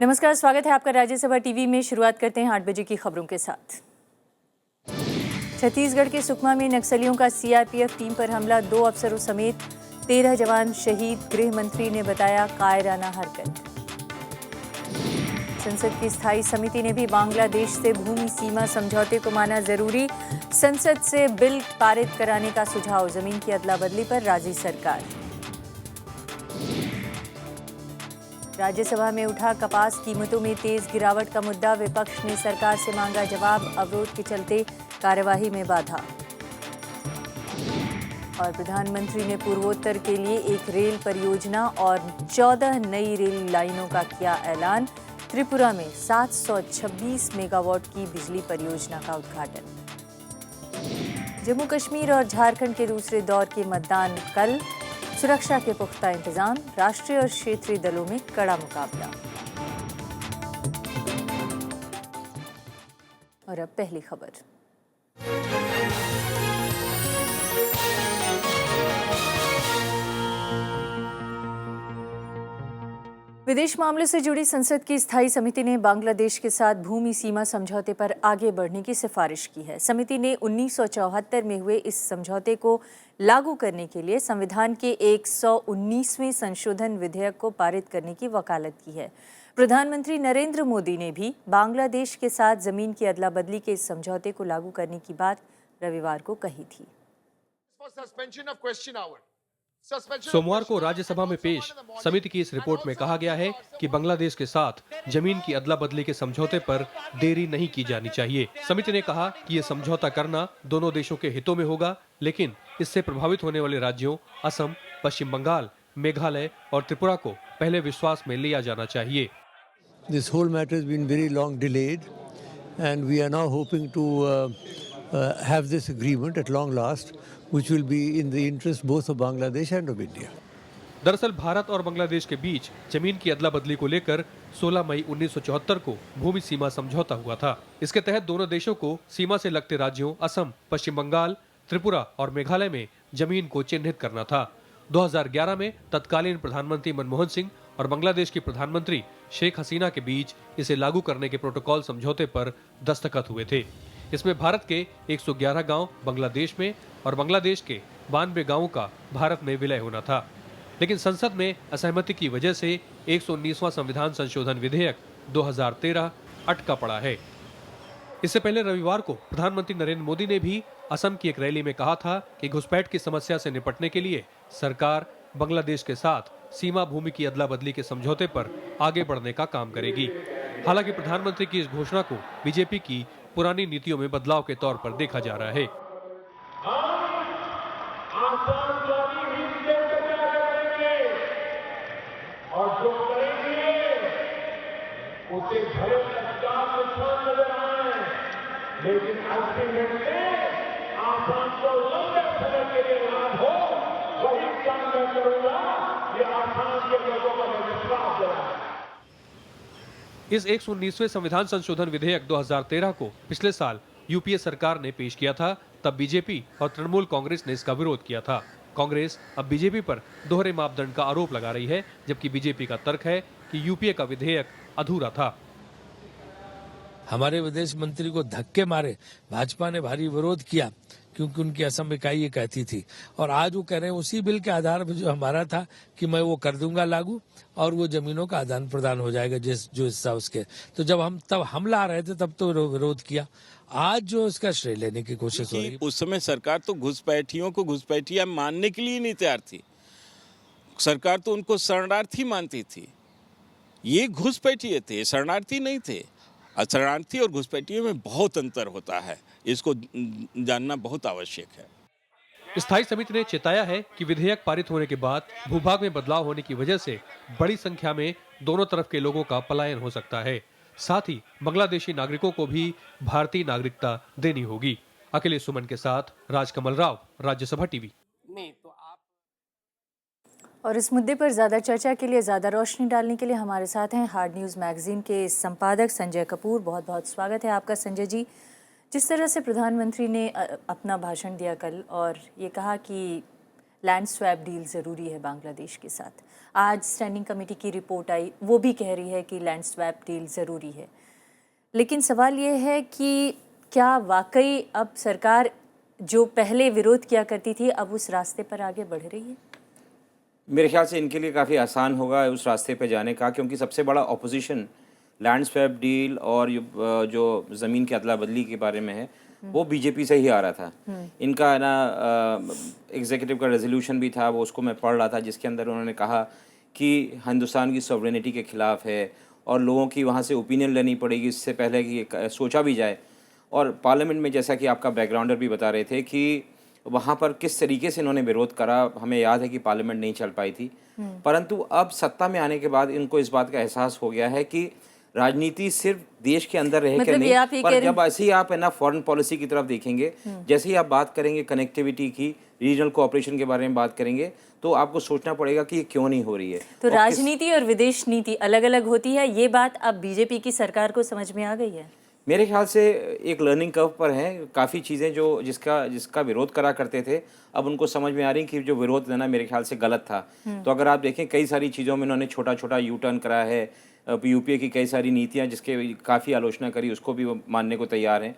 नमस्कार, स्वागत है आपका राज्यसभा टीवी में। शुरुआत करते हैं 8 बजे की खबरों के साथ। छत्तीसगढ़ के सुकमा में नक्सलियों का सीआरपीएफ टीम पर हमला, 2 अफसरों समेत 13 जवान शहीद। गृह मंत्री ने बताया कायराना हरकत। संसद की स्थायी समिति ने भी बांग्लादेश से भूमि सीमा समझौते को माना जरूरी। संसद से बिल पारित कराने का सुझाव, जमीन की अदला बदली पर राजी सरकार। राज्यसभा में उठा कपास कीमतों में तेज गिरावट का मुद्दा, विपक्ष ने सरकार से मांगा जवाब। अवरोध के चलते कार्यवाही में बाधा। और प्रधानमंत्री ने पूर्वोत्तर के लिए एक रेल परियोजना और 14 नई रेल लाइनों का किया ऐलान। त्रिपुरा में 726 मेगावाट की बिजली परियोजना का उद्घाटन। जम्मू कश्मीर और झारखंड के दूसरे दौर के मतदान कल, सुरक्षा के पुख्ता इंतजाम, राष्ट्रीय और क्षेत्रीय दलों में कड़ा मुकाबला। और अब पहली खबर। विदेश मामलों से जुड़ी संसद की स्थायी समिति ने बांग्लादेश के साथ भूमि सीमा समझौते पर आगे बढ़ने की सिफारिश की है। समिति ने 1974 में हुए इस समझौते को लागू करने के लिए संविधान के 119वें संशोधन विधेयक को पारित करने की वकालत की है। प्रधानमंत्री नरेंद्र मोदी ने भी बांग्लादेश के साथ जमीन की अदला बदली के इस समझौते को लागू करने की बात रविवार को कही थी। सोमवार को राज्यसभा में पेश समिति की इस रिपोर्ट में कहा गया है कि बांग्लादेश के साथ जमीन की अदला बदली के समझौते पर देरी नहीं की जानी चाहिए। समिति ने कहा कि ये समझौता करना दोनों देशों के हितों में होगा, लेकिन इससे प्रभावित होने वाले राज्यों असम, पश्चिम बंगाल, मेघालय और त्रिपुरा को पहले विश्वास में लिया जाना चाहिए। This whole matter has been very long delayed, and we are now hoping to have this agreement at long last, which will be in the interest both of Bangladesh and of India. दरअसल भारत और बांग्लादेश के बीच जमीन की अदला बदली को लेकर 16 मई 1974 को भूमि सीमा समझौता हुआ था। इसके तहत दोनों देशों को सीमा से लगते राज्यों असम, पश्चिम बंगाल, त्रिपुरा और मेघालय में जमीन को चिन्हित करना था। 2011 में तत्कालीन प्रधानमंत्री मनमोहन सिंह और बांग्लादेश की प्रधानमंत्री शेख हसीना के बीच इसे लागू करने के प्रोटोकॉल समझौते पर दस्तखत हुए थे। इसमें भारत के 111 गांव बांग्लादेश में और बांग्लादेश के 92 गांवों का भारत में विलय होना था। लेकिन संसद में असहमति की वजह से 119वां संविधान संशोधन विधेयक 2013 अटका पड़ा है। इससे पहले रविवार को प्रधानमंत्री नरेंद्र मोदी ने भी असम की एक रैली में कहा था कि घुसपैठ की समस्या से निपटने के लिए सरकार बांग्लादेश के साथ सीमा भूमि की अदला बदली के समझौते पर आगे बढ़ने का काम करेगी। हालांकि प्रधानमंत्री की इस घोषणा को बीजेपी की पुरानी नीतियों में बदलाव के तौर पर देखा जा रहा है। और जो करेंगे उसे भले नजर आए, लेकिन अल्टीमेटली आसाम को लंबे समय के लिए लाभ हो, वही काम मैं करूंगा। ये आसाम के लोगों का मैं विश्वास दिलाऊंगा। इस 119वें संविधान संशोधन विधेयक 2013 को पिछले साल यूपीए सरकार ने पेश किया था। तब बीजेपी और तृणमूल कांग्रेस ने इसका विरोध किया था। कांग्रेस अब बीजेपी पर दोहरे मापदंड का आरोप लगा रही है, जबकि बीजेपी का तर्क है कि यूपीए का विधेयक अधूरा था। हमारे विदेश मंत्री को धक्के मारे भाजपा ने भारी विरोध किया, क्योंकि उनकी असम इकाई ये कहती थी। और आज वो कह रहे हैं उसी बिल के आधार पर जो हमारा था कि मैं वो कर दूंगा लागू, और वो जमीनों का आदान प्रदान हो जाएगा जो हिस्सा उसके। तो जब हम ला रहे थे तब तो विरोध किया। आज जो इसका श्रेय लेने की कोशिश हो रही है। उस समय सरकार तो घुसपैठियों को घुसपैठिया मानने के लिए नहीं तैयार थी। सरकार तो उनको शरणार्थी मानती थी। ये घुसपैठिए थे, शरणार्थी नहीं थे। शरणार्थी और घुसपैठियों में बहुत अंतर होता है, इसको जानना बहुत आवश्यक है। स्थायी समिति ने चेताया है कि विधेयक पारित होने के बाद भूभाग में बदलाव होने की वजह से बड़ी संख्या में दोनों तरफ के लोगों का पलायन हो सकता है। साथ ही बांग्लादेशी नागरिकों को भी भारतीय नागरिकता देनी होगी। अखिलेश सुमन के साथ राजकमल राव, राज्यसभा टीवी। और इस मुद्दे पर ज़्यादा चर्चा के लिए, ज़्यादा रोशनी डालने के लिए हमारे साथ हैं हार्ड न्यूज़ मैगजीन के संपादक संजय कपूर। बहुत बहुत स्वागत है आपका संजय जी। जिस तरह से प्रधानमंत्री ने अपना भाषण दिया कल और ये कहा कि लैंड स्वैप डील ज़रूरी है बांग्लादेश के साथ। आज स्टैंडिंग कमेटी की रिपोर्ट आई, वो भी कह रही है कि लैंड स्वैप डील ज़रूरी है। लेकिन सवाल ये है कि क्या वाकई अब सरकार जो पहले विरोध किया करती थी अब उस रास्ते पर आगे बढ़ रही है? मेरे ख्याल से इनके लिए काफ़ी आसान होगा उस रास्ते पे जाने का, क्योंकि सबसे बड़ा ऑपोजिशन लैंड स्वैप डील और जो ज़मीन की अदला बदली के बारे में है वो बीजेपी से ही आ रहा था। इनका ना एग्जीक्यूटिव का रेजोल्यूशन भी था, वो उसको मैं पढ़ रहा था, जिसके अंदर उन्होंने कहा कि हिंदुस्तान की सॉवरेनिटी के ख़िलाफ़ है और लोगों की वहाँ से ओपिनियन लेनी पड़ेगी इससे पहले कि ये सोचा भी जाए। और पार्लियामेंट में, जैसा कि आपका बैकग्राउंडर भी बता रहे थे, कि वहाँ पर किस तरीके से इन्होंने विरोध करा, हमें याद है कि पार्लियामेंट नहीं चल पाई थी। परंतु अब सत्ता में आने के बाद इनको इस बात का एहसास हो गया है कि राजनीति सिर्फ देश के अंदर रहे मतलब कि नहीं, ये आप ये कह पर रहे जब ऐसे ही आप है ना फॉरेन पॉलिसी की तरफ देखेंगे, जैसे ही आप बात करेंगे कनेक्टिविटी की, रीजनल कोऑपरेशन के बारे में बात करेंगे, तो आपको सोचना पड़ेगा कि ये क्यों नहीं हो रही है। तो और राजनीति और विदेश नीति अलग अलग होती है, ये बात अब बीजेपी की सरकार को समझ में आ गई है? मेरे ख्याल से एक लर्निंग कर्व पर हैं। काफ़ी चीज़ें जो जिसका विरोद करा करते थे, अब उनको समझ में आ रही कि जो विरोध है ना, मेरे ख्याल से गलत था। तो अगर आप देखें, कई सारी चीज़ों में इन्होंने छोटा छोटा यू टर्न करा है। यूपीए की कई सारी नीतियां जिसके काफ़ी आलोचना करी, उसको भी वो मानने को तैयार हैं।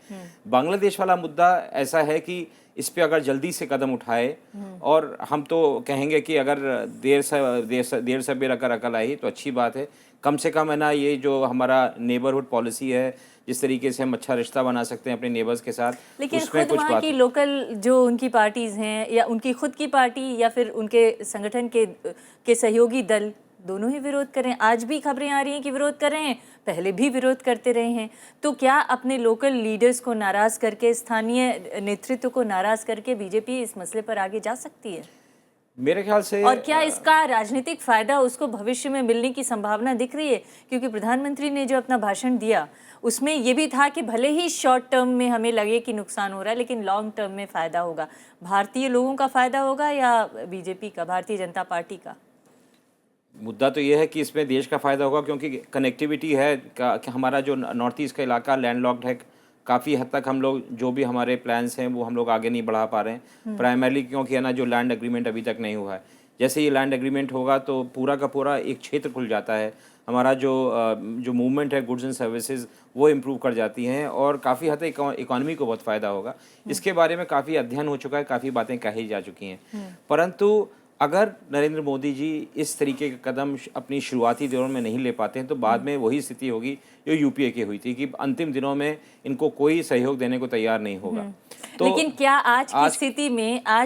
बांग्लादेश वाला मुद्दा ऐसा है कि इस पे अगर जल्दी से कदम उठाए, और हम तो कहेंगे कि अगर देर से बेर अगर अकल आई तो अच्छी बात है। कम से कम है ना, ये जो हमारा नेबरहुड पॉलिसी है, जिस तरीके से हम अच्छा रिश्ता बना सकते हैं अपने नेबर्स के साथ, लेकिन उसमें खुद कुछ वहाँ बात की लोकल जो उनकी पार्टीज हैं, या उनकी खुद की पार्टी या फिर उनके संगठन के सहयोगी दल, दोनों ही विरोध कर रहे हैं। आज भी खबरें आ रही हैं कि विरोध कर रहे हैं, पहले भी विरोध करते रहे हैं। तो क्या अपने लोकल लीडर्स को नाराज करके, स्थानीय नेतृत्व को नाराज करके बीजेपी इस मसले पर आगे जा सकती है? मेरे ख्याल से। और क्या इसका राजनीतिक फायदा उसको भविष्य में मिलने की संभावना दिख रही है? क्योंकि प्रधानमंत्री ने जो अपना भाषण दिया उसमें ये भी था कि भले ही शॉर्ट टर्म में हमें लगे कि नुकसान हो रहा है, लेकिन लॉन्ग टर्म में फ़ायदा होगा। भारतीय लोगों का फ़ायदा होगा या बीजेपी का, भारतीय जनता पार्टी का? मुद्दा तो ये है कि इसमें देश का फ़ायदा होगा, क्योंकि कनेक्टिविटी है कि हमारा जो नॉर्थ ईस्ट का इलाका लैंडलॉक्ड है। काफ़ी हद तक हम लोग जो भी हमारे प्लान्स हैं वो हम लोग आगे नहीं बढ़ा पा रहे हैं, प्राइमरली क्योंकि है ना जो लैंड एग्रीमेंट अभी तक नहीं हुआ है। जैसे ये लैंड एग्रीमेंट होगा तो पूरा का पूरा एक क्षेत्र खुल जाता है। हमारा जो मूवमेंट है गुड्स एंड सर्विसेज, वो इम्प्रूव कर जाती हैं और काफ़ी हद तक इकॉनमी को बहुत फ़ायदा होगा। इसके बारे में काफ़ी अध्ययन हो चुका है, काफ़ी बातें कही जा चुकी हैं। परंतु अगर नरेंद्र मोदी जी इस तरीके का कदम अपनी शुरुआती दिनों में नहीं ले पाते हैं, तो बाद में वही स्थिति होगी जो यूपीए की हुई थी, कि अंतिम दिनों में इनको कोई सहयोग देने को तैयार नहीं होगा। तो लेकिन क्या आज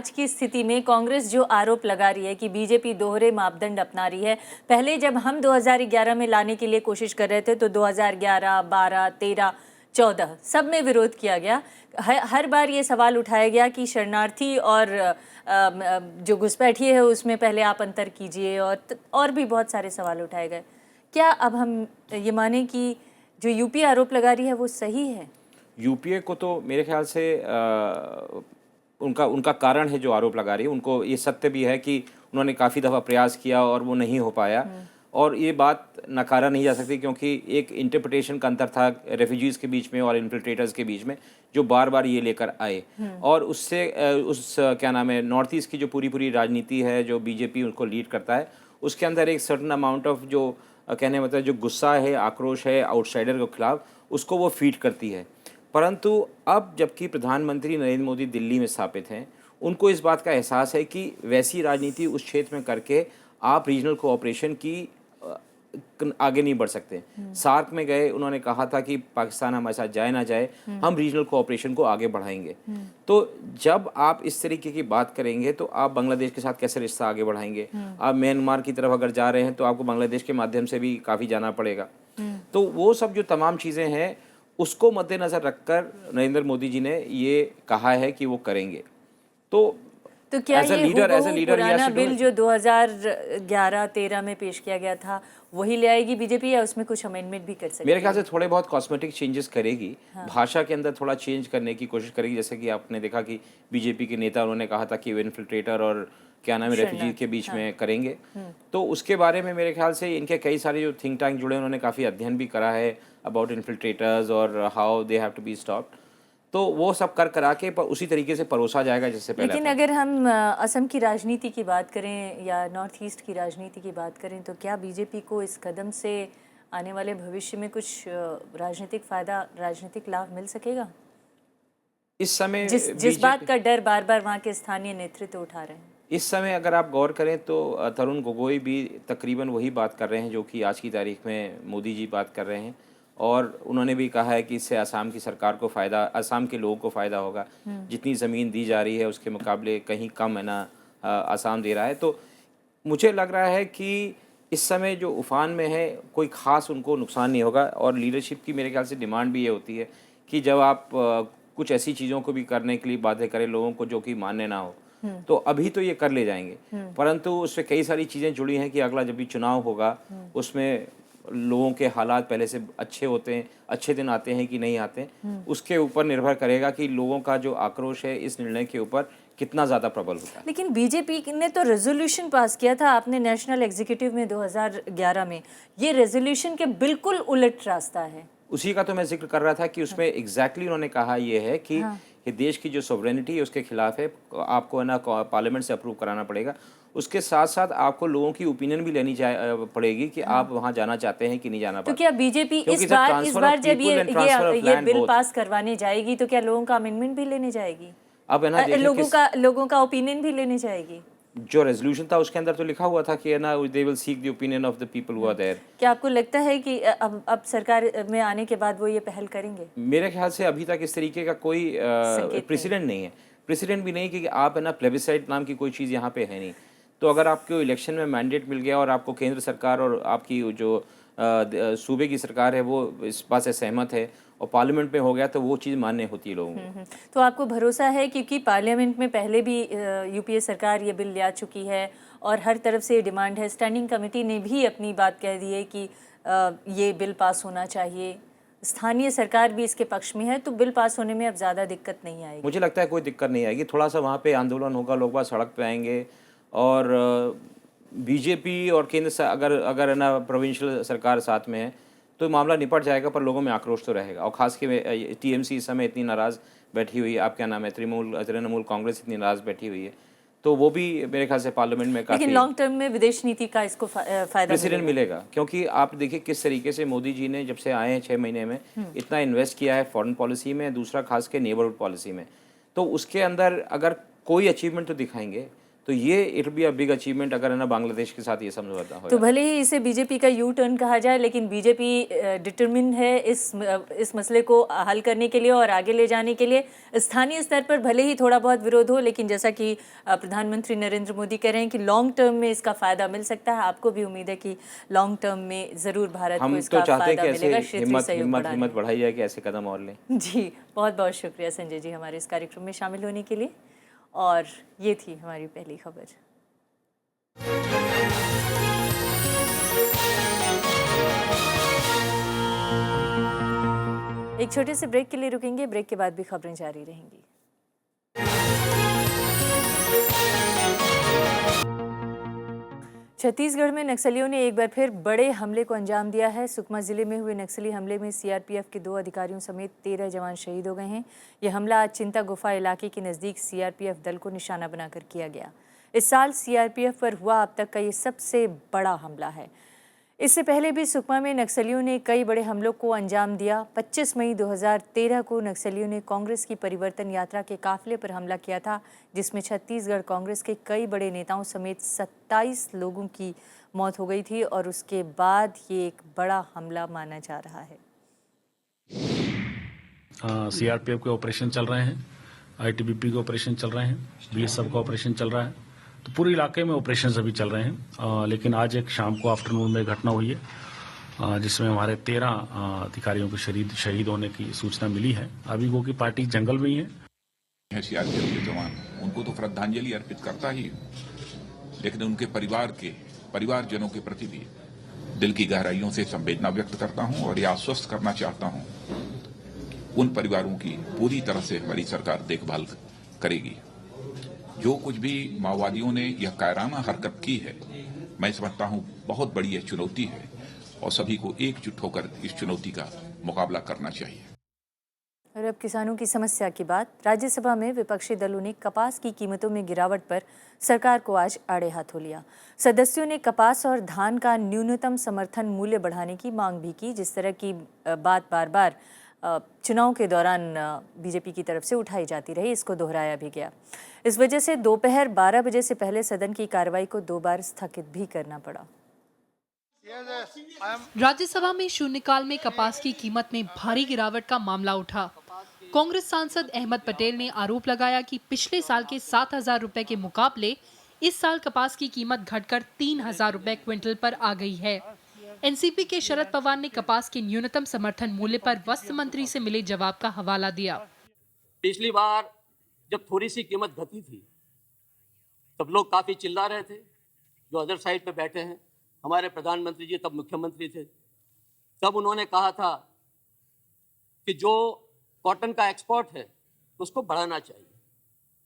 की स्थिति में कांग्रेस जो आरोप लगा रही है कि बीजेपी दोहरे मापदंड अपना रही है, पहले जब हम 2011 में लाने के लिए कोशिश कर रहे थे तो 2011, 12, 13, 14 सब में विरोध किया गया। हर बार ये सवाल उठाया गया कि शरणार्थी और जो घुसपैठिए है उसमें पहले आप अंतर कीजिए, और भी बहुत सारे सवाल उठाए गए। क्या अब हम ये माने कि जो यूपीए आरोप लगा रही है वो सही है? यूपीए को तो मेरे ख्याल से उनका कारण है जो आरोप लगा रही है। उनको ये सत्य भी है कि उन्होंने काफ़ी दफ़ा प्रयास किया और वो नहीं हो पाया, और ये बात नकारा नहीं जा सकती, क्योंकि एक इंटरप्रिटेशन का अंतर था रेफ्यूजीज़ के बीच में और इन्फिल्ट्रेटर्स के बीच में, जो बार बार ये लेकर आए। और उससे क्या नाम है, नॉर्थ ईस्ट की जो पूरी राजनीति है जो बीजेपी उनको लीड करता है, उसके अंदर एक सर्टन अमाउंट ऑफ जो कहने मतलब जो गुस्सा है, आक्रोश है आउटसाइडर के खिलाफ, उसको वो फीड करती है। परंतु अब जबकि प्रधानमंत्री नरेंद्र मोदी दिल्ली में स्थापित हैं, उनको इस बात का एहसास है कि वैसी राजनीति उस क्षेत्र में करके आप रीजनल कोऑपरेशन की आगे नहीं बढ़ सकते। सार्क में गए, उन्होंने कहा था कि पाकिस्तान हमारे साथ जाए ना जाए, हम रीजनल कोऑपरेशन को आगे बढ़ाएंगे। तो जब आप इस तरीके की बात करेंगे तो आप बांग्लादेश के साथ कैसे रिश्ता आगे बढ़ाएंगे? आप म्यांमार की तरफ अगर जा रहे हैं तो आपको बांग्लादेश के माध्यम से भी काफ़ी जाना पड़ेगा। तो वो सब जो तमाम चीज़ें हैं, उसको मद्देनज़र रखकर नरेंद्र मोदी जी ने ये कहा है कि वो करेंगे। तो क्या ये पुराना बिल जो 2011-13 में पेश किया गया था वही ले आएगी बीजेपी, या उसमें कुछ अमेंडमेंट भी कर सकती है? मेरे ख्याल से थोड़े बहुत कॉस्मेटिक चेंजेस करेगी। भाषा के अंदर थोड़ा चेंज करने की कोशिश करेगी। जैसे कि आपने देखा कि बीजेपी के नेता उन्होंने कहा था कि वो इन्फिल्ट्रेटर और क्या नाम है रेफ्यूजी के बीच में करेंगे। तो उसके बारे में मेरे ख्याल से इनके कई सारे जो थिंक टैंक जुड़े, उन्होंने काफ़ी अध्ययन भी करा है अबाउट इन्फिल्ट्रेटर्स और how they have to be stopped. तो वो सब कर करा के पर उसी तरीके से परोसा जाएगा जैसे पहले लेकिन था। अगर हम असम की राजनीति की बात करें या नॉर्थ ईस्ट की राजनीति की बात करें तो क्या बीजेपी को इस कदम से आने वाले भविष्य में कुछ राजनीतिक फायदा, राजनीतिक लाभ मिल सकेगा? इस समय जिस बात का डर बार बार वहाँ के स्थानीय नेतृत्व उठा रहे हैं। इस समय अगर आप गौर करें तो तरुण गोगोई भी तकरीबन वही बात कर रहे हैं जो कि आज की तारीख में मोदी जी बात कर रहे हैं, और उन्होंने भी कहा है कि इससे असम की सरकार को फ़ायदा, असम के लोगों को फ़ायदा होगा। जितनी ज़मीन दी जा रही है उसके मुकाबले कहीं कम है ना असम दे रहा है। तो मुझे लग रहा है कि इस समय जो उफान में है कोई ख़ास उनको नुकसान नहीं होगा। और लीडरशिप की मेरे ख्याल से डिमांड भी ये होती है कि जब आप कुछ ऐसी चीज़ों को भी करने के लिए बाध्य करें लोगों को जो कि मान्य ना हो, तो अभी तो ये कर ले जाएंगे, परंतु उसमें कई सारी चीज़ें जुड़ी हैं कि अगला जब भी चुनाव होगा उसमें लोगों के हालात पहले से अच्छे होते हैं, अच्छे दिन आते हैं कि नहीं आते हैं, उसके ऊपर निर्भर करेगा कि लोगों का जो आक्रोश है इस निर्णय के ऊपर कितना ज़्यादा प्रबल होता है। लेकिन बीजेपी ने तो रेजोल्यूशन पास किया था आपने नेशनल एग्जीक्यूटिव में 2011 में, ये रेजोल्यूशन के बिल्कुल उलट रास्ता है। उसी का तो मैं जिक्र कर रहा था कि उसमें एग्जैक्टली उन्होंने कहा ये है कि ये देश की जो सॉवरेनिटी है उसके खिलाफ है, आपको है ना पार्लियामेंट से अप्रूव कराना पड़ेगा। उसके साथ साथ आपको लोगों की ओपिनियन भी लेनी पड़ेगी कि आप वहाँ जाना चाहते हैं कि नहीं जाना। तो क्या बीजेपी इस बार जब ये बिल पास करवाने जाएगी तो क्या लोगों का अमेंडमेंट भी लेने जाएगी? अब है ना लोगों का ओपिनियन भी लेने जाएगी? जो रेजोल्यूशन था उसके अंदर तो लिखा हुआ था कि है ना they will seek the opinion of the people who are there. क्या आपको लगता है कि अब सरकार में आने के बाद वो ये पहल करेंगे? मेरे ख्याल से अभी तक इस तरीके का कोई प्रेसिडेंट नहीं है, प्रेसिडेंट भी नहीं कि आप है ना प्लेबिसाइट नाम की कोई चीज़ यहाँ पे है नहीं। तो अगर आपको इलेक्शन में मैंडेट मिल गया और आपको केंद्र सरकार और आपकी जो सूबे की सरकार है वो इस बात से सहमत है और पार्लियामेंट में हो गया तो वो चीज़ मान्य होती है लोगों को। तो आपको भरोसा है क्योंकि पार्लियामेंट में पहले भी यूपीए सरकार ये बिल ले आ चुकी है और हर तरफ से डिमांड है, स्टैंडिंग कमेटी ने भी अपनी बात कह दी है कि ये बिल पास होना चाहिए, स्थानीय सरकार भी इसके पक्ष में है, तो बिल पास होने में अब ज़्यादा दिक्कत नहीं आएगी? मुझे लगता है कोई दिक्कत नहीं आएगी। थोड़ा सा वहाँ पे आंदोलन होगा, लोग बाग सड़क पे आएंगे और बीजेपी और केंद्र से अगर है ना प्रोविंशियल सरकार साथ में है तो मामला निपट जाएगा, पर लोगों में आक्रोश तो रहेगा। और खास के टीएमसी इस समय इतनी नाराज़ बैठी हुई है, आप क्या नाम है, तृणमूल कांग्रेस इतनी नाराज़ बैठी हुई है, तो वो भी मेरे ख्याल से पार्लियामेंट में काफ़ी। लेकिन लॉन्ग टर्म में विदेश नीति का इसको फायदा प्रेसिडेंट मिलेगा, क्योंकि आप देखिए किस तरीके से मोदी जी ने जब से आए हैं 6 महीने में इतना इन्वेस्ट किया है फॉरेन पॉलिसी में, दूसरा खास के नेबरहुड पॉलिसी में, तो उसके अंदर अगर कोई अचीवमेंट तो दिखाएंगे तो ये it be a big achievement अगर है ना बांग्लादेश के साथ ये समझौता हो। तो भले ही इसे बीजेपी का यू टर्न कहा जाए, लेकिन बीजेपी डिटरमिन है इस मसले को हल करने के लिए और आगे ले जाने के लिए। स्थानीय स्तर पर भले ही थोड़ा बहुत विरोध हो, लेकिन जैसा कि प्रधानमंत्री नरेंद्र मोदी कह रहे हैं कि लॉन्ग टर्म में इसका फायदा मिल सकता है। आपको भी उम्मीद है कि लॉन्ग टर्म में जरूर भारत को इसका फायदा मिलेगा। हिम्मत बढ़ाई जाए कि ऐसे कदम और लें। जी, बहुत बहुत शुक्रिया संजय जी हमारे इस कार्यक्रम में शामिल होने के लिए। और ये थी हमारी पहली खबर। एक छोटे से ब्रेक के लिए रुकेंगे, ब्रेक के बाद भी खबरें जारी रहेंगी। छत्तीसगढ़ में नक्सलियों ने एक बार फिर बड़े हमले को अंजाम दिया है। सुकमा जिले में हुए नक्सली हमले में सीआरपीएफ के 2 अधिकारियों समेत 13 जवान शहीद हो गए हैं। यह हमला आज चिंता गुफा इलाके के नज़दीक सीआरपीएफ दल को निशाना बनाकर किया गया। इस साल सीआरपीएफ पर हुआ अब तक का ये सबसे बड़ा हमला है। इससे पहले भी सुकमा में नक्सलियों ने कई बड़े हमलों को अंजाम दिया। 25 मई 2013 को नक्सलियों ने कांग्रेस की परिवर्तन यात्रा के काफिले पर हमला किया था, जिसमें छत्तीसगढ़ कांग्रेस के कई बड़े नेताओं समेत 27 लोगों की मौत हो गई थी और उसके बाद ये एक बड़ा हमला माना जा रहा है। सीआरपीएफ के ऑपरेशन चल रहे हैं, आईटीबीपी के ऑपरेशन चल रहे हैं, बीएसएफ का ऑपरेशन चल रहा है, तो पूरे इलाके में ऑपरेशन अभी चल रहे हैं। लेकिन आज एक शाम को आफ्टरनून में घटना हुई है जिसमें हमारे 13 अधिकारियों के शहीद होने की सूचना मिली है। अभी वो की पार्टी जंगल में ही है। सीआरपीएफ के जवान, उनको तो श्रद्धांजलि अर्पित करता ही, लेकिन उनके परिवारजनों के प्रति भी दिल की गहराइयों से संवेदना व्यक्त करता हूं और यह आश्वस्त करना चाहता हूं उन परिवारों की पूरी तरह से हमारी सरकार देखभाल करेगी। जो कुछ भी माओवादियों ने यह कायराना हरकत की है, मैं समझता हूं बहुत बड़ी यह चुनौती है और सभी को एकजुट होकर इस चुनौती का मुकाबला करना चाहिए। और अब किसानों की समस्या की बात। राज्यसभा में विपक्षी दलों ने कपास की कीमतों में गिरावट पर सरकार को आज आड़े हाथों लिया। सदस्यों ने कपास और धान का न्यूनतम समर्थन मूल्य बढ़ाने की मांग भी की। जिस तरह की बात बार बार चुनाव के दौरान बीजेपी की तरफ से उठाई जाती रही, इसको दोहराया भी गया। इस वजह से दोपहर 12 बजे से पहले सदन की कार्रवाई को 2 बार स्थगित भी करना पड़ा। राज्यसभा में शून्यकाल में कपास की कीमत में भारी गिरावट का मामला उठा। कांग्रेस सांसद अहमद पटेल ने आरोप लगाया कि पिछले साल के 7,000 रुपए के मुकाबले इस साल कपास की कीमत घटकर 3,000 रुपए क्विंटल पर आ गई है। एनसीपी के शरद पवार ने कपास के न्यूनतम समर्थन मूल्य पर वस्त्र मंत्री से मिले जवाब का हवाला दिया। पिछली बार जब थोड़ी सी कीमत घटी थी तब लोग काफी चिल्ला रहे थे। जो अदर साइड पे बैठे हैं, हमारे प्रधानमंत्री जी तब मुख्यमंत्री थे, तब उन्होंने कहा था कि जो कॉटन का एक्सपोर्ट है उसको बढ़ाना चाहिए,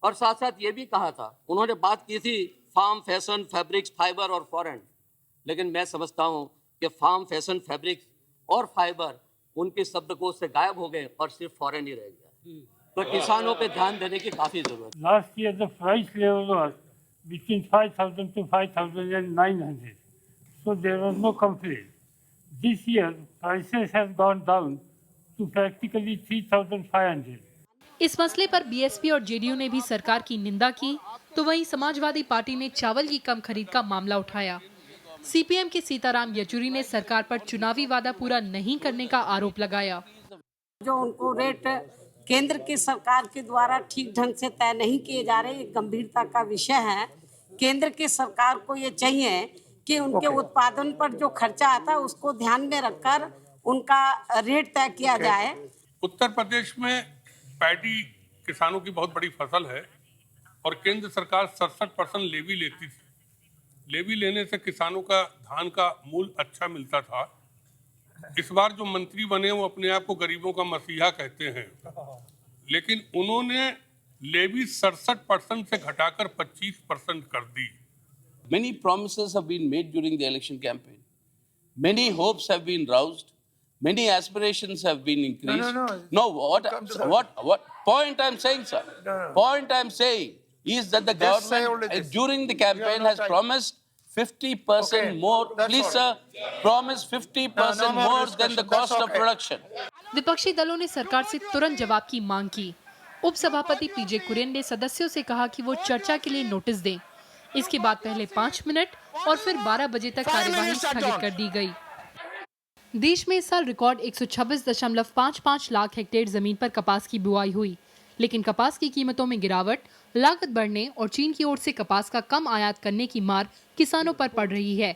और साथ साथ ये भी कहा था, उन्होंने बात की थी फार्म, फैशन, फैब्रिक्स, फाइबर और फॉरेन। लेकिन मैं समझता हूँ कि फार्म, फैशन, फैब्रिक्स और फाइबर उनके शब्दकोश से गायब हो गए और सिर्फ फॉरेन ही रह गया। तो किसानों पे ध्यान देने की काफी जरूरत है। Last year the price level was between 5,000 to 5,900, so there was no complaint. This year prices have gone down to practically 3,500. इस मसले पर बीएसपी और जेडीयू ने भी सरकार की निंदा की, तो वहीं समाजवादी पार्टी ने चावल की कम खरीद का मामला उठाया। सीपीएम के सीताराम येचुरी ने सरकार पर चुनावी वादा पूरा नहीं करने का आरोप लगाया। जो उनको रेट केंद्र की सरकार के द्वारा ठीक ढंग से तय नहीं किए जा रहे, एक गंभीरता का विषय है। केंद्र की सरकार को ये चाहिए कि उनके उत्पादन पर जो खर्चा आता है उसको ध्यान में रखकर उनका रेट तय किया जाए। उत्तर प्रदेश में पैडी किसानों की बहुत बड़ी फसल है और केंद्र सरकार 67% लेवी लेती थी। लेवी लेने से किसानों का धान का मूल्य अच्छा मिलता था। इस बार जो मंत्री बने वो अपने आप को गरीबों का मसीहा कहते हैं, लेकिन उन्होंने लेवी 67% से घटाकर 25% कर दी। Many promises have been made during the election campaign. Many hopes have been roused. Many aspirations have been increased. No, what point I'm saying, sir? Point I'm saying is that the government during the campaign has promised 50% more. Please, sir, promise 50% more than the cost of production. विपक्षी दलों ने सरकार से तुरंत जवाब की मांग की। उपसभापति पीजे कुरेन ने सदस्यों से कहा कि वो चर्चा के लिए नोटिस दें। इसके बाद पहले 5 मिनट और फिर 12 बजे तक कार्यवाही स्थगित कर दी गई। देश में इस साल रिकॉर्ड 126.55 लाख हेक्टेयर जमीन पर कपास की बुआई हुई, लेकिन कपास की कीमतों में गिरावट, लागत बढ़ने और चीन की ओर से कपास का कम आयात करने की मार किसानों पर पड़ रही है।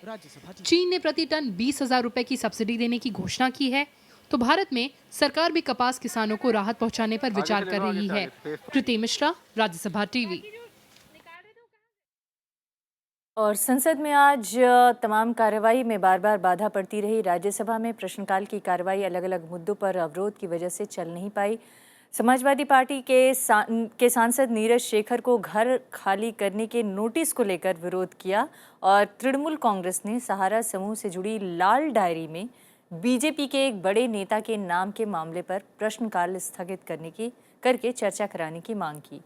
चीन ने प्रति टन 20,000 रुपए की सब्सिडी देने की घोषणा की है, तो भारत में सरकार भी कपास किसानों को राहत पहुंचाने पर विचार कर रही है। कृति मिश्रा, राज्यसभा टीवी। और संसद में आज तमाम कार्रवाई में बार बार बाधा पड़ती रही। राज्यसभा में प्रश्नकाल की कार्रवाई अलग अलग मुद्दों पर अवरोध की वजह से चल नहीं पाई। समाजवादी पार्टी के सांसद नीरज शेखर को घर खाली करने के नोटिस को लेकर विरोध किया और तृणमूल कांग्रेस ने सहारा समूह से जुड़ी लाल डायरी में बीजेपी के एक बड़े नेता के नाम के मामले पर प्रश्नकाल स्थगित करके चर्चा कराने की मांग की।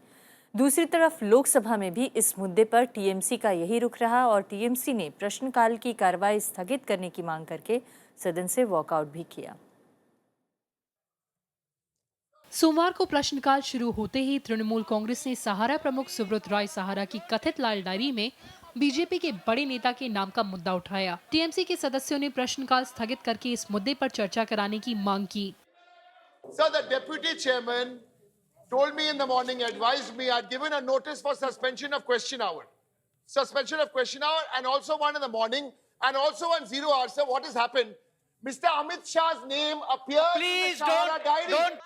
दूसरी तरफ लोकसभा में भी इस मुद्दे पर टीएमसी का यही रुख रहा और टीएमसी ने प्रश्नकाल की कार्रवाई स्थगित करने की मांग करके सदन से वॉकआउट भी किया। सोमवार को प्रश्नकाल शुरू होते ही तृणमूल कांग्रेस ने सहारा प्रमुख सुब्रत राय सहारा की कथित लाल डायरी में बीजेपी के बड़े नेता के नाम का मुद्दा उठाया। टीएमसी के सदस्यों ने प्रश्नकाल स्थगित करके इस मुद्दे पर चर्चा कराने की मांग की। Sir, the deputy chairman told me in the morning, advised me, I'd given a notice for suspension of question hour. Suspension of question hour and also one in the morning and also on 0 hour. Sir, what has happened? Mr. Amit Shah's name appears in the Sahara diary.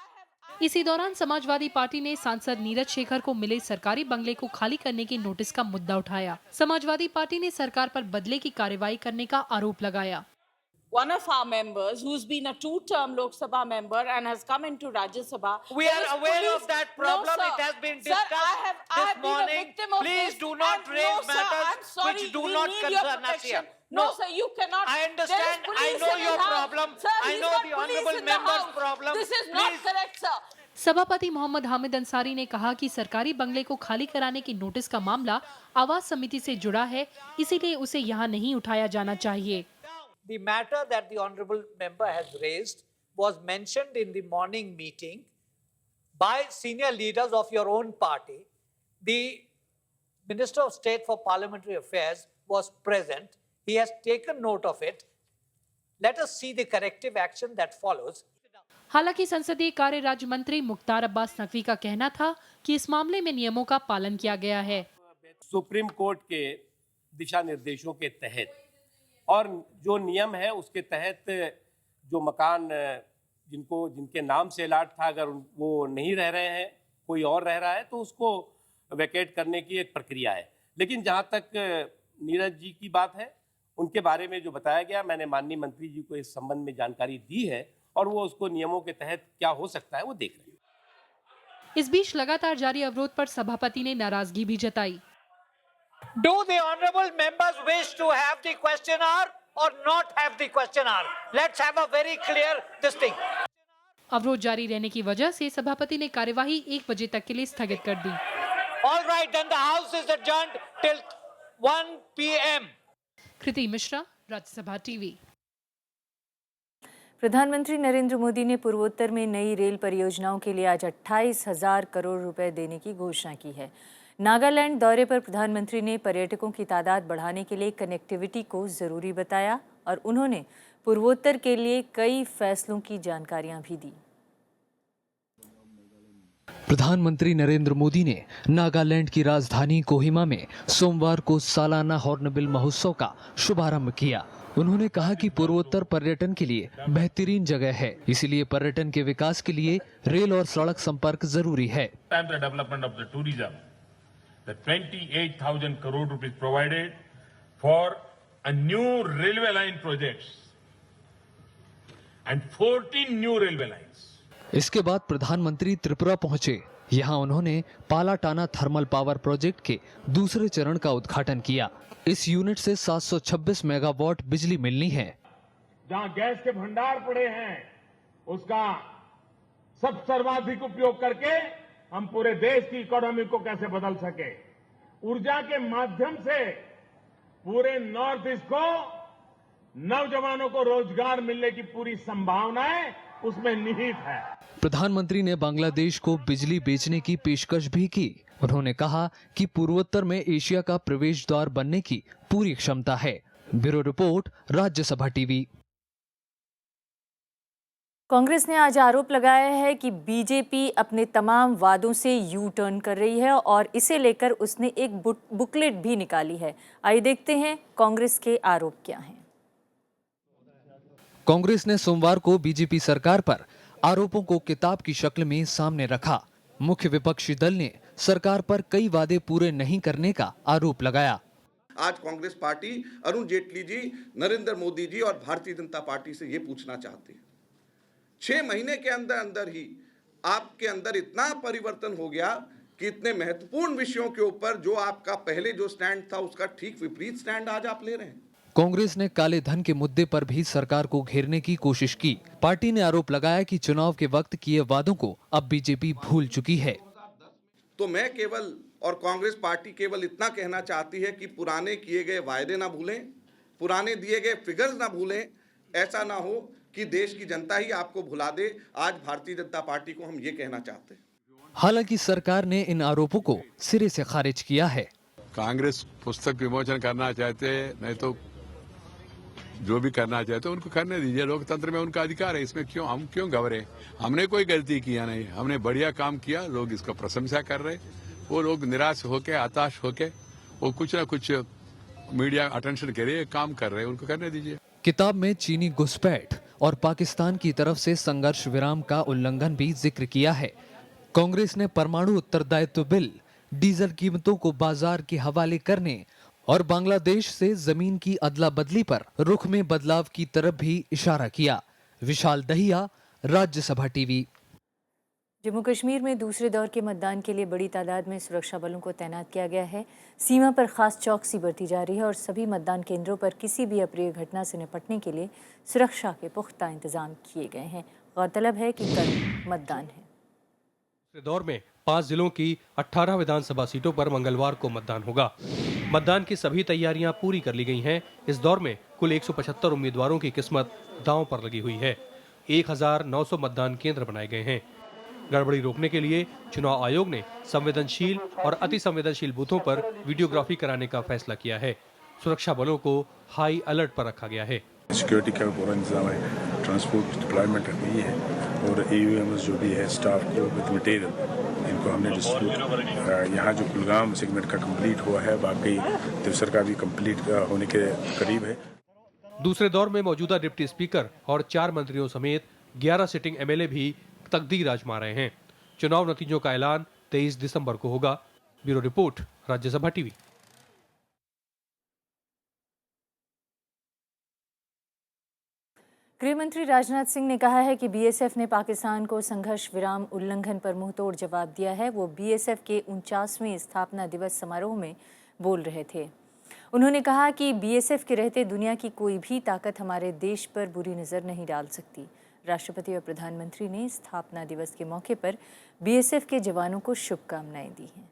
इसी दौरान Samajwadi party ने सांसद नीरज शेखर को मिले सरकारी बंगले को खाली करने के नोटिस का मुद्दा उठाया। समाजवादी पार्टी ने सरकार पर बदले की कार्रवाई करने का आरोप लगाया। One of our members, who's been a 2-term Lok Sabha member and has come into Rajya Sabha. We are aware of that problem. No, it has been discussed this morning. Please do not raise matters which do not concern us here. No, sir, you cannot. I understand. I know your problem. Sir, I know the honourable member's problem. This is not correct, sir. सभापति मोहम्मद हामिद अंसारी ने कहा कि सरकारी बंगले को खाली कराने की नोटिस का मामला आवास समिति से जुड़ा है, इसीलिए उसे यहाँ नहीं उठाया जाना चाहिए। The matter that the honorable member has raised was mentioned in the morning meeting by senior leaders of your own party. The Minister of State for Parliamentary Affairs was present. He has taken note of it. Let us see the corrective action that follows. हालांकि संसदीय कार्य राज्य मंत्री मुख्तार अब्बास नकवी का कहना था कि इस मामले में नियमों का पालन किया गया है। सुप्रीम कोर्ट के दिशा निर्देशों के तहत और जो नियम है उसके तहत जो मकान जिनके नाम से अलाट था, अगर वो नहीं रह रहे हैं, कोई और रह रहा है, तो उसको वैकेट करने की एक प्रक्रिया है। लेकिन जहाँ तक नीरज जी की बात है, उनके बारे में जो बताया गया, मैंने माननीय मंत्री जी को इस संबंध में जानकारी दी है और वो उसको नियमों के तहत क्या हो सकता है वो देख रहे हैं। इस बीच लगातार जारी अवरोध पर सभापति ने नाराजगी भी जताई। Do the honorable members wish to have the question hour or not have the question hour? Let's have a very clear distinction. अवरोध जारी रहने की वजह से सभापति ने कार्यवाही 1 बजे तक के लिए स्थगित कर दी। All right, then the house is adjourned till 1 p.m. Kriti Mishra, Rajya Sabha TV. प्रधानमंत्री नरेंद्र मोदी ने पूर्वोत्तर में नई रेल परियोजनाओं के लिए आज 28,000 करोड़ रुपए देने की घोषणा की है। नागालैंड दौरे पर प्रधानमंत्री ने पर्यटकों की तादाद बढ़ाने के लिए कनेक्टिविटी को जरूरी बताया और उन्होंने पूर्वोत्तर के लिए कई फैसलों की जानकारियां भी दी। प्रधानमंत्री नरेंद्र मोदी ने नागालैंड की राजधानी कोहिमा में सोमवार को सालाना हॉर्नबिल महोत्सव का शुभारंभ किया। उन्होंने कहा कि पूर्वोत्तर पर्यटन के लिए बेहतरीन जगह है, इसलिए पर्यटन के विकास के लिए रेल और सड़क संपर्क जरूरी है। Development of the tourism, the 28,000 crore rupees provided for a new railway line projects and 14 new railway lines. इसके बाद प्रधानमंत्री त्रिपुरा पहुंचे। यहां उन्होंने पालाटाना थर्मल पावर प्रोजेक्ट के दूसरे चरण का उद्घाटन किया। इस यूनिट से 726 मेगावाट बिजली मिलनी है। जहां गैस के भंडार पड़े हैं, उसका सब सर्वाधिक उपयोग करके हम पूरे देश की इकोनॉमी को कैसे बदल सके। ऊर्जा के माध्यम से पूरे नॉर्थ ईस्ट को नौजवानों को रोजगार मिलने की पूरी संभावनाएं उसमें निहित है। प्रधानमंत्री ने बांग्लादेश को बिजली बेचने की पेशकश भी की। उन्होंने कहा कि पूर्वोत्तर में एशिया का प्रवेश द्वार बनने की पूरी क्षमता है। Bureau report, Rajya Sabha TV. Congress ने आज आरोप लगाया है कि बीजेपी अपने तमाम वादों से यू टर्न कर रही है और इसे लेकर उसने एक बुकलेट भी निकाली है। आइए देखते हैं कांग्रेस के आरोप क्या हैं। कांग्रेस ने सोमवार को बीजेपी सरकार पर आरोपों को किताब की शक्ल में सामने रखा। मुख्य विपक्षी दल ने सरकार पर कई वादे पूरे नहीं करने का आरोप लगाया। आज कांग्रेस पार्टी अरुण जेटली जी, नरेंद्र मोदी जी और भारतीय जनता पार्टी से ये पूछना चाहती है, 6 महीने के अंदर अंदर ही आपके अंदर इतना परिवर्तन हो गया कि इतने महत्वपूर्ण विषयों के ऊपर जो आपका पहले जो स्टैंड था उसका ठीक विपरीत स्टैंड आज आप ले रहे हैं। कांग्रेस ने काले धन के मुद्दे पर भी सरकार को घेरने की कोशिश की। पार्टी ने आरोप लगाया कि चुनाव के वक्त किए वादों को अब बीजेपी भूल चुकी है। तो मैं केवल और कांग्रेस पार्टी केवल इतना कहना चाहती है कि पुराने किए गए वायदे ना भूलें, पुराने दिए गए फिगर्स ना भूलें। ऐसा ना हो कि देश की जनता ही आपको भुला दे। आज भारतीय जनता पार्टी को हम ये कहना चाहते हैं। हालांकि सरकार ने इन आरोपों को सिरे से खारिज किया है। कांग्रेस पुस्तक विमोचन करना चाहते, नहीं तो जो भी करना चाहते उनको करने दीजिए। लोकतंत्र में उनका अधिकार है, इसमें हम क्यों घबरे। हमने कोई गलती किया नहीं, हमने बढ़िया काम किया, लोग इसका प्रशंसा कर रहे। वो लोग निराश होके, हताश होके वो कुछ ना कुछ मीडिया अटेंशन के लिए काम कर रहे हैं, उनको करने दीजिए। किताब में चीनी घुसपैठ और पाकिस्तान की तरफ से संघर्ष विराम का उल्लंघन भी जिक्र किया है। कांग्रेस ने परमाणु उत्तरदायित्व बिल, डीजल कीमतों को बाजार के हवाले करने और बांग्लादेश से जमीन की अदला बदली पर रुख में बदलाव की तरफ भी इशारा किया। विशाल दहिया, राज्यसभा टीवी। जम्मू कश्मीर में दूसरे दौर के मतदान के लिए बड़ी तादाद में सुरक्षा बलों को तैनात किया गया है। सीमा पर खास चौकसी बरती जा रही है और सभी मतदान केंद्रों पर किसी भी अप्रिय घटना से निपटने के लिए सुरक्षा के पुख्ता इंतजाम किए गए हैं। गौरतलब है कि कल मतदान है। दूसरे दौर में 5 जिलों की 18 विधानसभा सीटों पर मंगलवार को मतदान होगा। मतदान की सभी तैयारियां पूरी कर ली गई हैं। इस दौर में कुल 175 उम्मीदवारों की किस्मत दांव पर लगी हुई है। 1900 मतदान केंद्र बनाए गए हैं। गड़बड़ी रोकने के लिए चुनाव आयोग ने संवेदनशील और अति संवेदनशील बूथों पर वीडियोग्राफी कराने का फैसला किया है। सुरक्षा बलों को हाई अलर्ट पर रखा गया है। सिक्योरिटी का पूरा इंतजाम है, ट्रांसपोर्ट डिप्लॉयमेंट नहीं है और AUMS जो भी है स्टाफ को विद मटेरियल इनको हमने डिस्ट्रीब्यूट यहाँ जो कुलगाम सेगमेंट का कंप्लीट हुआ है, बाकी देवसर का भी कंप्लीट होने के करीब है। दूसरे दौर में मौजूदा डिप्टी स्पीकर और 4 मंत्रियों समेत 11 सिटिंग MLA भी तकदीर आजमा रहे हैं। चुनाव नतीजों का ऐलान 23 दिसंबर को होगा। Bureau report, Rajya Sabha TV. गृह मंत्री राजनाथ सिंह ने कहा है कि BSF ने पाकिस्तान को संघर्ष विराम उल्लंघन पर मुंहतोड़ जवाब दिया है। वो BSF के 49वें स्थापना दिवस समारोह में बोल रहे थे। उन्होंने कहा कि BSF के रहते दुनिया की कोई भी ताकत हमारे देश पर बुरी नज़र नहीं डाल सकती। राष्ट्रपति और प्रधानमंत्री ने स्थापना दिवस के मौके पर BSF के जवानों को शुभकामनाएं दी हैं।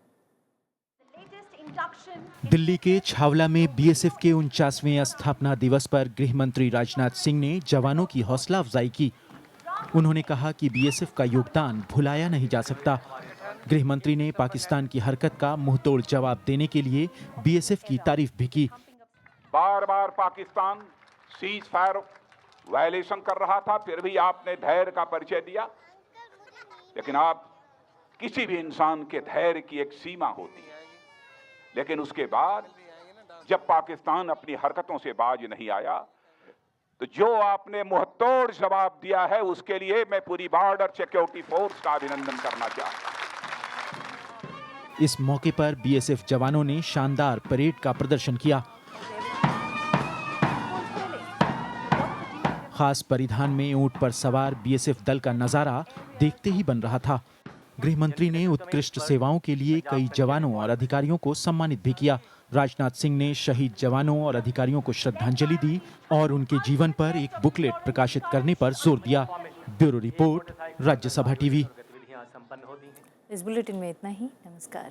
दिल्ली के छावला में BSF के 49वें स्थापना दिवस पर गृह मंत्री राजनाथ सिंह ने जवानों की हौसला अफजाई की। उन्होंने कहा कि BSF का योगदान भुलाया नहीं जा सकता। गृह मंत्री ने पाकिस्तान की हरकत का मुंहतोड़ जवाब देने के लिए BSF की तारीफ भी की। बार बार पाकिस्तान सीज फायर वायलेशन कर रहा था, फिर भी आपने धैर्य का परिचय दिया। लेकिन आप किसी भी इंसान के धैर्य की एक सीमा होती है, लेकिन उसके बाद जब पाकिस्तान अपनी हरकतों से बाज नहीं आया तो जो आपने मुंहतोड़ जवाब दिया है उसके लिए मैं पूरी बॉर्डर सिक्योरिटी फोर्स का अभिनंदन करना चाहता हूं। इस मौके पर BSF जवानों ने शानदार परेड का प्रदर्शन किया। खास परिधान में ऊंट पर सवार BSF दल का नजारा देखते ही बन रहा था। गृह मंत्री ने उत्कृष्ट सेवाओं के लिए कई जवानों और अधिकारियों को सम्मानित भी किया। राजनाथ सिंह ने शहीद जवानों और अधिकारियों को श्रद्धांजलि दी और उनके जीवन पर एक बुकलेट प्रकाशित करने पर जोर दिया। Bureau report, Rajya Sabha TV. इस बुलेटिन में इतना ही। नमस्कार।